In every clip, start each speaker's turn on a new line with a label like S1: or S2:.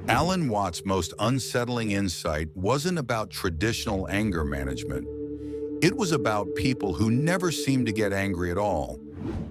S1: Alan Watts' most unsettling insight wasn't about traditional anger management. It was about people who never seemed to get angry at all,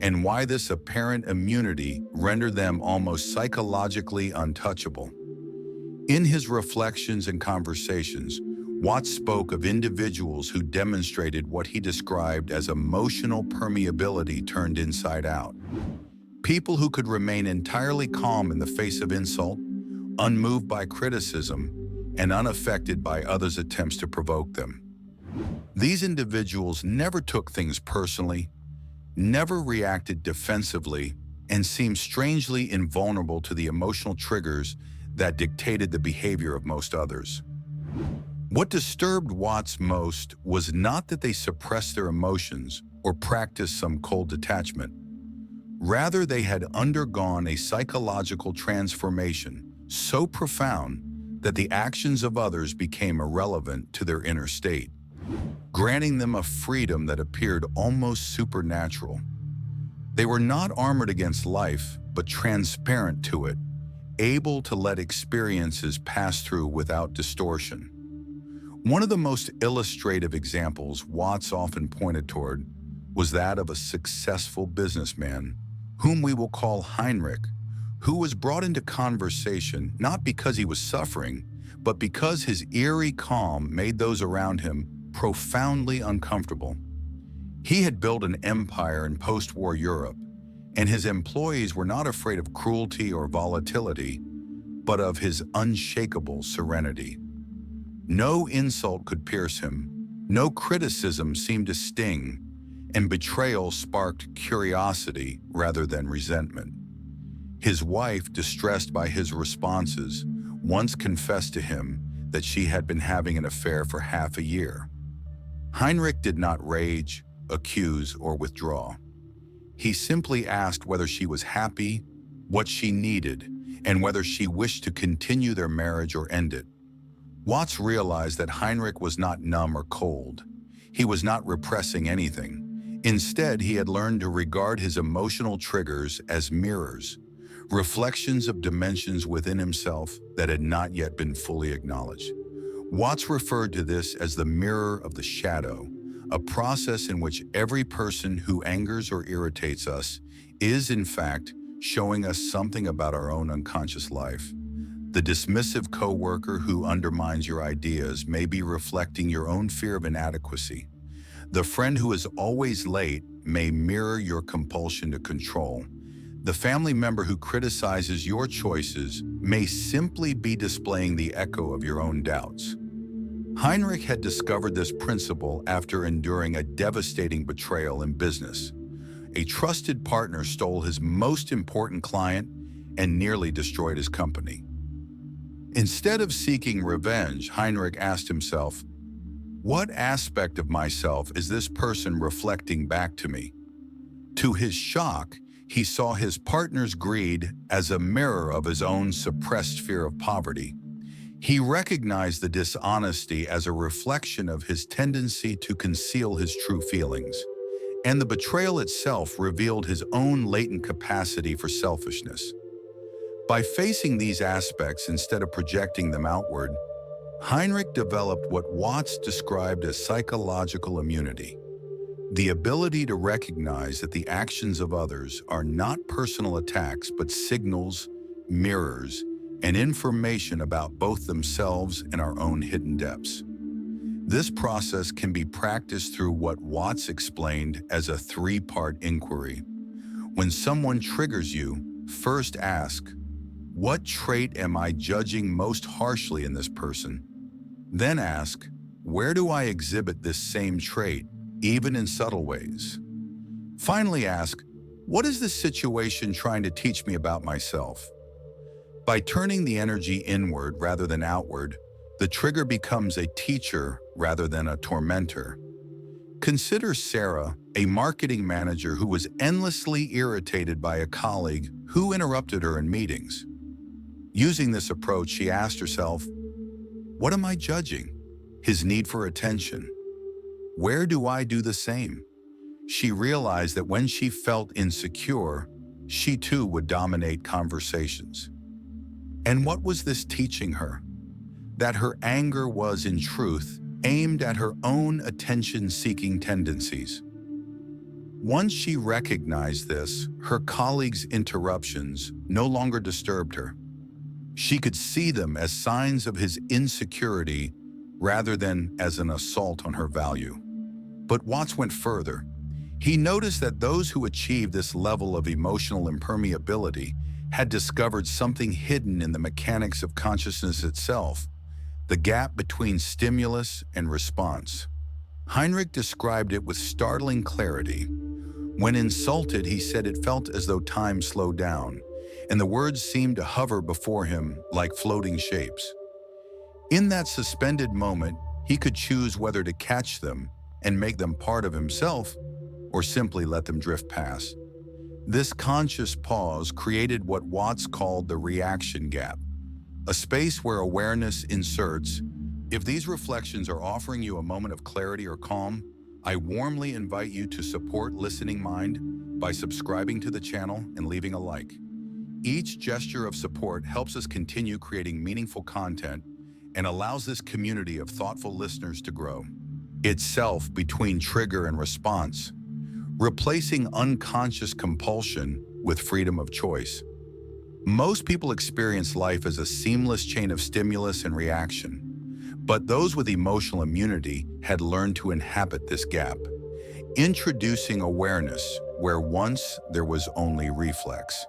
S1: and why this apparent immunity rendered them almost psychologically untouchable. In his reflections and conversations, Watts spoke of individuals who demonstrated what he described as emotional permeability turned inside out. People who could remain entirely calm in the face of insult, unmoved by criticism, and unaffected by others' attempts to provoke them. These individuals never took things personally, never reacted defensively, and seemed strangely invulnerable to the emotional triggers that dictated the behavior of most others. What disturbed Watts most was not that they suppressed their emotions or practiced some cold detachment. Rather, they had undergone a psychological transformation so profound that the actions of others became irrelevant to their inner state, granting them a freedom that appeared almost supernatural. They were not armored against life, but transparent to it, able to let experiences pass through without distortion. One of the most illustrative examples Watts often pointed toward was that of a successful businessman, whom we will call Heinrich, who was brought into conversation not because he was suffering, but because his eerie calm made those around him profoundly uncomfortable. He had built an empire in post-war Europe, and his employees were not afraid of cruelty or volatility, but of his unshakable serenity. No insult could pierce him, no criticism seemed to sting, and betrayal sparked curiosity rather than resentment. His wife, distressed by his responses, once confessed to him that she had been having an affair for half a year. Heinrich did not rage, accuse, or withdraw. He simply asked whether she was happy, what she needed, and whether she wished to continue their marriage or end it. Watts realized that Heinrich was not numb or cold. He was not repressing anything. Instead, he had learned to regard his emotional triggers as mirrors, reflections of dimensions within himself that had not yet been fully acknowledged. Watts referred to this as the mirror of the shadow, a process in which every person who angers or irritates us is, in fact, showing us something about our own unconscious life. The dismissive coworker who undermines your ideas may be reflecting your own fear of inadequacy. The friend who is always late may mirror your compulsion to control. The family member who criticizes your choices may simply be displaying the echo of your own doubts. Heinrich had discovered this principle after enduring a devastating betrayal in business. A trusted partner stole his most important client and nearly destroyed his company. Instead of seeking revenge, Heinrich asked himself, "What aspect of myself is this person reflecting back to me?" To his shock, he saw his partner's greed as a mirror of his own suppressed fear of poverty. He recognized the dishonesty as a reflection of his tendency to conceal his true feelings, and the betrayal itself revealed his own latent capacity for selfishness. By facing these aspects instead of projecting them outward, Heinrich developed what Watts described as psychological immunity, the ability to recognize that the actions of others are not personal attacks but signals, mirrors, and information about both themselves and our own hidden depths. This process can be practiced through what Watts explained as a three-part inquiry. When someone triggers you, first ask, "What trait am I judging most harshly in this person?" Then ask, "Where do I exhibit this same trait, even in subtle ways?" Finally ask, "What is this situation trying to teach me about myself?" By turning the energy inward rather than outward, the trigger becomes a teacher rather than a tormentor. Consider Sarah, a marketing manager who was endlessly irritated by a colleague who interrupted her in meetings. Using this approach, she asked herself, "What am I judging? His need for attention. Where do I do the same?" She realized that when she felt insecure, she too would dominate conversations. And what was this teaching her? That her anger was, in truth, aimed at her own attention-seeking tendencies. Once she recognized this, her colleagues' interruptions no longer disturbed her. She could see them as signs of his insecurity rather than as an assault on her value. But Watts went further. He noticed that those who achieved this level of emotional impermeability had discovered something hidden in the mechanics of consciousness itself, the gap between stimulus and response. Heinrich described it with startling clarity. When insulted, he said it felt as though time slowed down, and the words seemed to hover before him like floating shapes. In that suspended moment, he could choose whether to catch them and make them part of himself, or simply let them drift past. This conscious pause created what Watts called the reaction gap, a space where awareness inserts. If these reflections are offering you a moment of clarity or calm, I warmly invite you to support Listening Mind by subscribing to the channel and leaving a like. Each gesture of support helps us continue creating meaningful content and allows this community of thoughtful listeners to grow. Itself between trigger and response, replacing unconscious compulsion with freedom of choice. Most people experience life as a seamless chain of stimulus and reaction, but those with emotional immunity had learned to inhabit this gap, introducing awareness where once there was only reflex.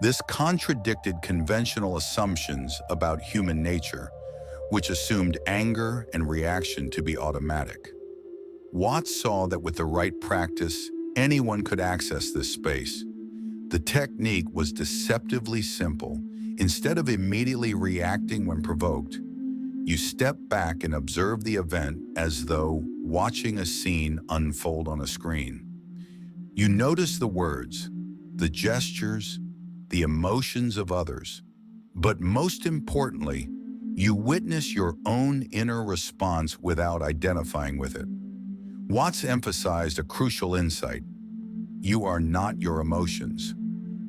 S1: This contradicted conventional assumptions about human nature, which assumed anger and reaction to be automatic. Watts saw that with the right practice, anyone could access this space. The technique was deceptively simple. Instead of immediately reacting when provoked, you step back and observe the event as though watching a scene unfold on a screen. You notice the words, the gestures, the emotions of others, but most importantly, you witness your own inner response without identifying with it. Watts emphasized a crucial insight. You are not your emotions.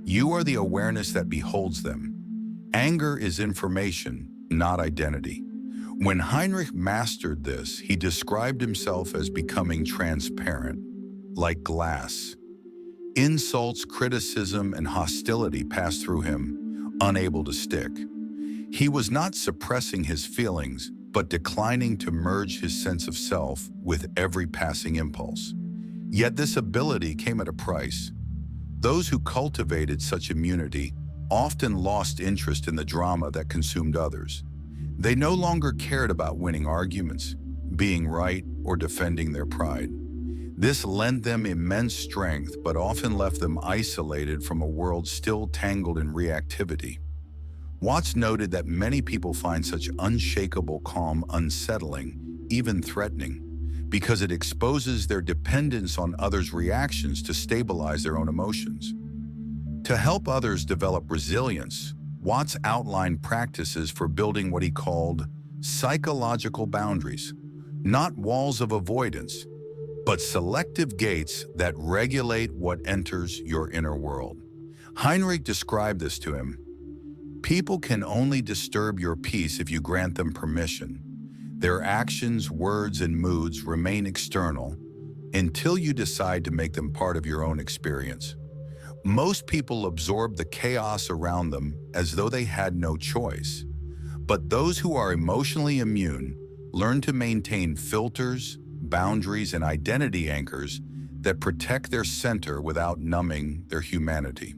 S1: You are the awareness that beholds them. Anger is information, not identity. When Heinrich mastered this, he described himself as becoming transparent, like glass. Insults, criticism, and hostility passed through him, unable to stick. He was not suppressing his feelings, but declining to merge his sense of self with every passing impulse. Yet this ability came at a price. Those who cultivated such immunity often lost interest in the drama that consumed others. They no longer cared about winning arguments, being right, or defending their pride. This lent them immense strength, but often left them isolated from a world still tangled in reactivity. Watts noted that many people find such unshakable calm unsettling, even threatening, because it exposes their dependence on others' reactions to stabilize their own emotions. To help others develop resilience, Watts outlined practices for building what he called psychological boundaries, not walls of avoidance, but selective gates that regulate what enters your inner world. Heinrich described this to him. People can only disturb your peace if you grant them permission. Their actions, words, and moods remain external until you decide to make them part of your own experience. Most people absorb the chaos around them as though they had no choice. But those who are emotionally immune learn to maintain filters, boundaries, and identity anchors that protect their center without numbing their humanity.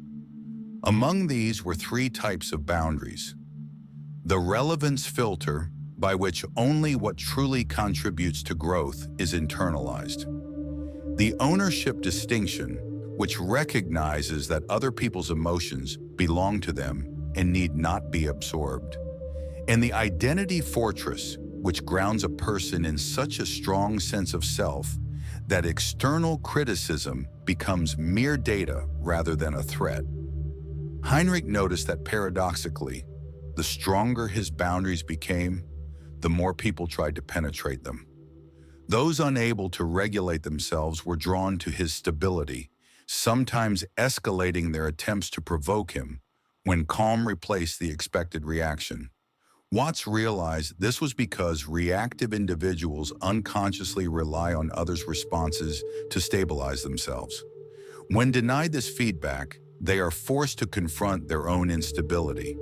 S1: Among these were three types of boundaries. The relevance filter, by which only what truly contributes to growth is internalized. The ownership distinction, which recognizes that other people's emotions belong to them and need not be absorbed. And the identity fortress, which grounds a person in such a strong sense of self that external criticism becomes mere data rather than a threat. Heinrich noticed that paradoxically, the stronger his boundaries became, the more people tried to penetrate them. Those unable to regulate themselves were drawn to his stability, sometimes escalating their attempts to provoke him when calm replaced the expected reaction. Watts realized this was because reactive individuals unconsciously rely on others' responses to stabilize themselves. When denied this feedback, they are forced to confront their own instability.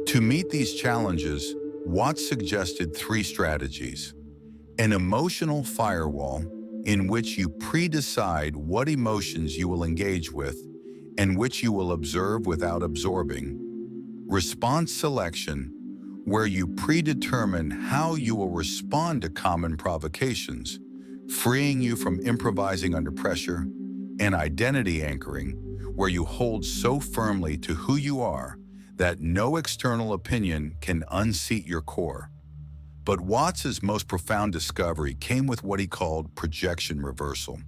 S1: To meet these challenges, Watts suggested three strategies: an emotional firewall, in which you pre-decide what emotions you will engage with and which you will observe without absorbing; response selection, where you predetermine how you will respond to common provocations, freeing you from improvising under pressure; and identity anchoring, where you hold so firmly to who you are that no external opinion can unseat your core. But Watts's most profound discovery came with what he called projection reversal.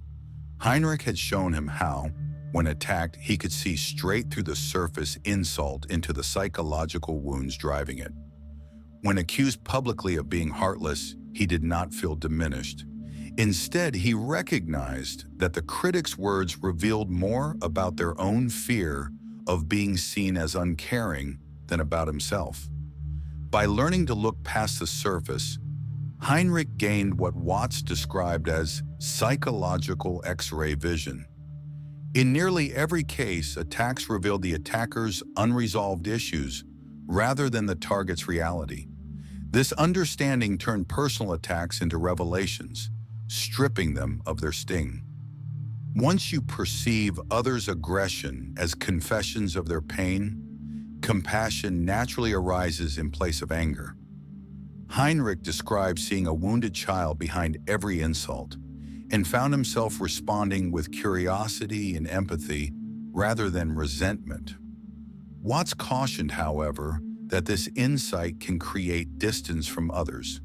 S1: Heinrich had shown him how, when attacked, he could see straight through the surface insult into the psychological wounds driving it. When accused publicly of being heartless, he did not feel diminished. Instead, he recognized that the critic's words revealed more about their own fear of being seen as uncaring than about himself. By learning to look past the surface, Heinrich gained what Watts described as psychological X-ray vision. In nearly every case, attacks revealed the attacker's unresolved issues rather than the target's reality. This understanding turned personal attacks into revelations, stripping them of their sting. Once you perceive others' aggression as confessions of their pain, compassion naturally arises in place of anger. Heinrich described seeing a wounded child behind every insult and found himself responding with curiosity and empathy rather than resentment. Watts cautioned, however, that this insight can create distance from others.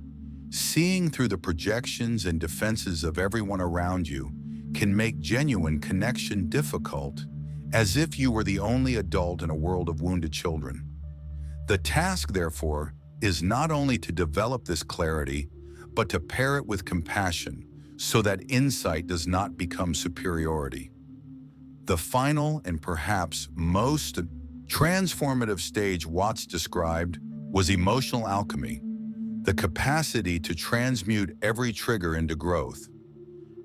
S1: Seeing through the projections and defenses of everyone around you can make genuine connection difficult, as if you were the only adult in a world of wounded children. The task, therefore, is not only to develop this clarity, but to pair it with compassion so that insight does not become superiority. The final and perhaps most transformative stage Watts described was emotional alchemy, the capacity to transmute every trigger into growth.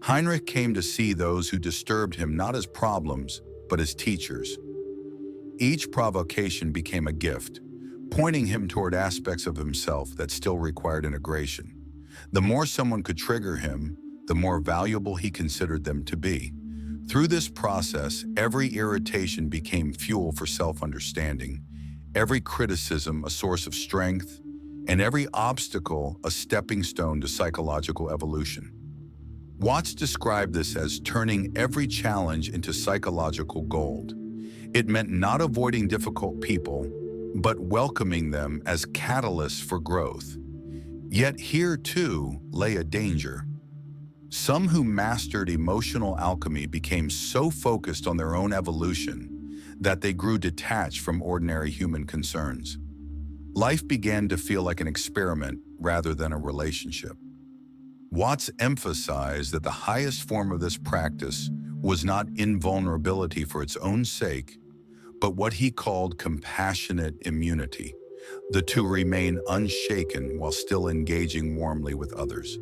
S1: Heinrich came to see those who disturbed him not as problems, but as teachers. Each provocation became a gift, pointing him toward aspects of himself that still required integration. The more someone could trigger him, the more valuable he considered them to be. Through this process, every irritation became fuel for self-understanding, every criticism a source of strength, and every obstacle a stepping stone to psychological evolution. Watts described this as turning every challenge into psychological gold. It meant not avoiding difficult people, but welcoming them as catalysts for growth. Yet here, too, lay a danger. Some who mastered emotional alchemy became so focused on their own evolution that they grew detached from ordinary human concerns. Life began to feel like an experiment rather than a relationship. Watts emphasized that the highest form of this practice was not invulnerability for its own sake, but what he called compassionate immunity, the to remain unshaken while still engaging warmly with others.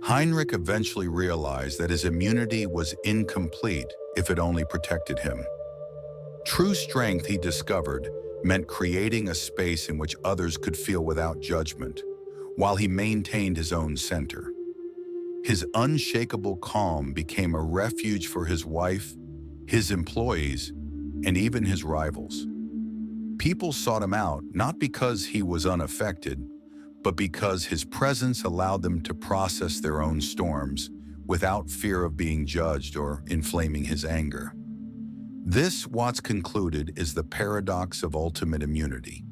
S1: Heinrich eventually realized that his immunity was incomplete if it only protected him. True strength, he discovered, meant creating a space in which others could feel without judgment, while he maintained his own center. His unshakable calm became a refuge for his wife, his employees, and even his rivals. People sought him out not because he was unaffected, but because his presence allowed them to process their own storms without fear of being judged or inflaming his anger. This, Watts concluded, is the paradox of ultimate immunity.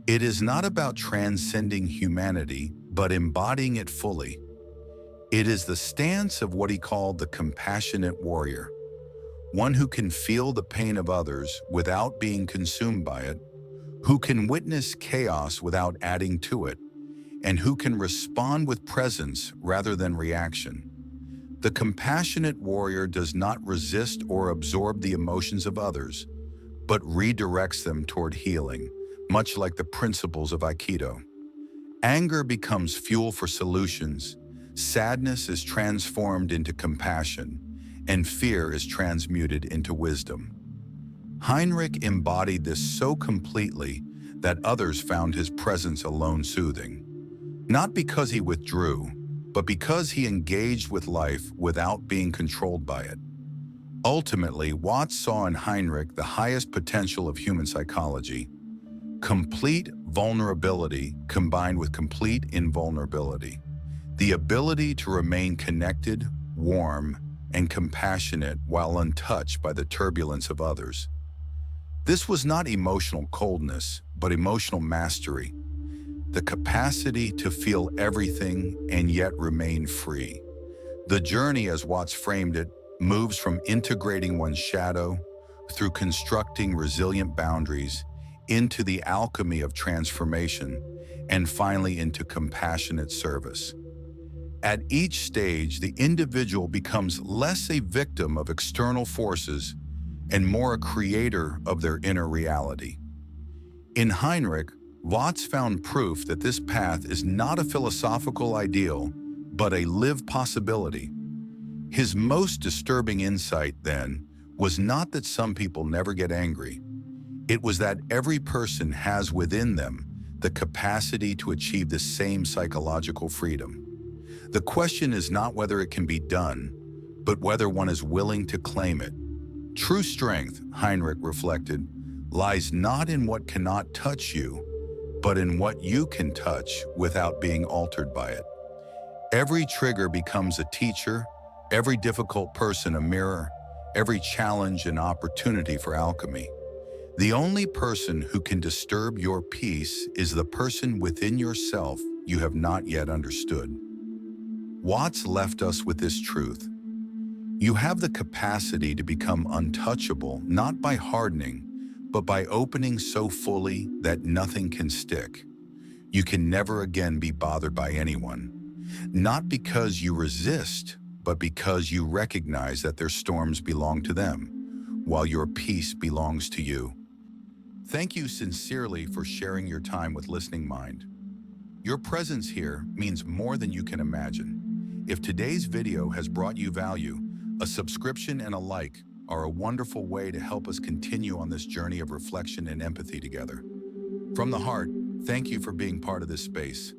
S1: It is not about transcending humanity, but embodying it fully. It is the stance of what he called the compassionate warrior, one who can feel the pain of others without being consumed by it, who can witness chaos without adding to it, and who can respond with presence rather than reaction. The compassionate warrior does not resist or absorb the emotions of others, but redirects them toward healing, much like the principles of Aikido. Anger becomes fuel for solutions, sadness is transformed into compassion, and fear is transmuted into wisdom. Heinrich embodied this so completely that others found his presence alone soothing. Not because he withdrew, but because he engaged with life without being controlled by it. Ultimately, Watts saw in Heinrich the highest potential of human psychology: complete vulnerability combined with complete invulnerability. The ability to remain connected, warm, and compassionate while untouched by the turbulence of others. This was not emotional coldness, but emotional mastery. The capacity to feel everything and yet remain free. The journey, as Watts framed it, moves from integrating one's shadow through constructing resilient boundaries into the alchemy of transformation, and finally into compassionate service. At each stage, the individual becomes less a victim of external forces and more a creator of their inner reality. In Heinrich, Watts found proof that this path is not a philosophical ideal, but a lived possibility. His most disturbing insight, then, was not that some people never get angry. It was that every person has within them the capacity to achieve the same psychological freedom. The question is not whether it can be done, but whether one is willing to claim it. True strength, Heinrich reflected, lies not in what cannot touch you, but in what you can touch without being altered by it. Every trigger becomes a teacher, every difficult person a mirror, every challenge an opportunity for alchemy. The only person who can disturb your peace is the person within yourself you have not yet understood. Watts left us with this truth: you have the capacity to become untouchable, not by hardening, but by opening so fully that nothing can stick. You can never again be bothered by anyone, not because you resist, but because you recognize that their storms belong to them, while your peace belongs to you. Thank you sincerely for sharing your time with Listening Mind. Your presence here means more than you can imagine. If today's video has brought you value, a subscription and a like are a wonderful way to help us continue on this journey of reflection and empathy together. From the heart, thank you for being part of this space.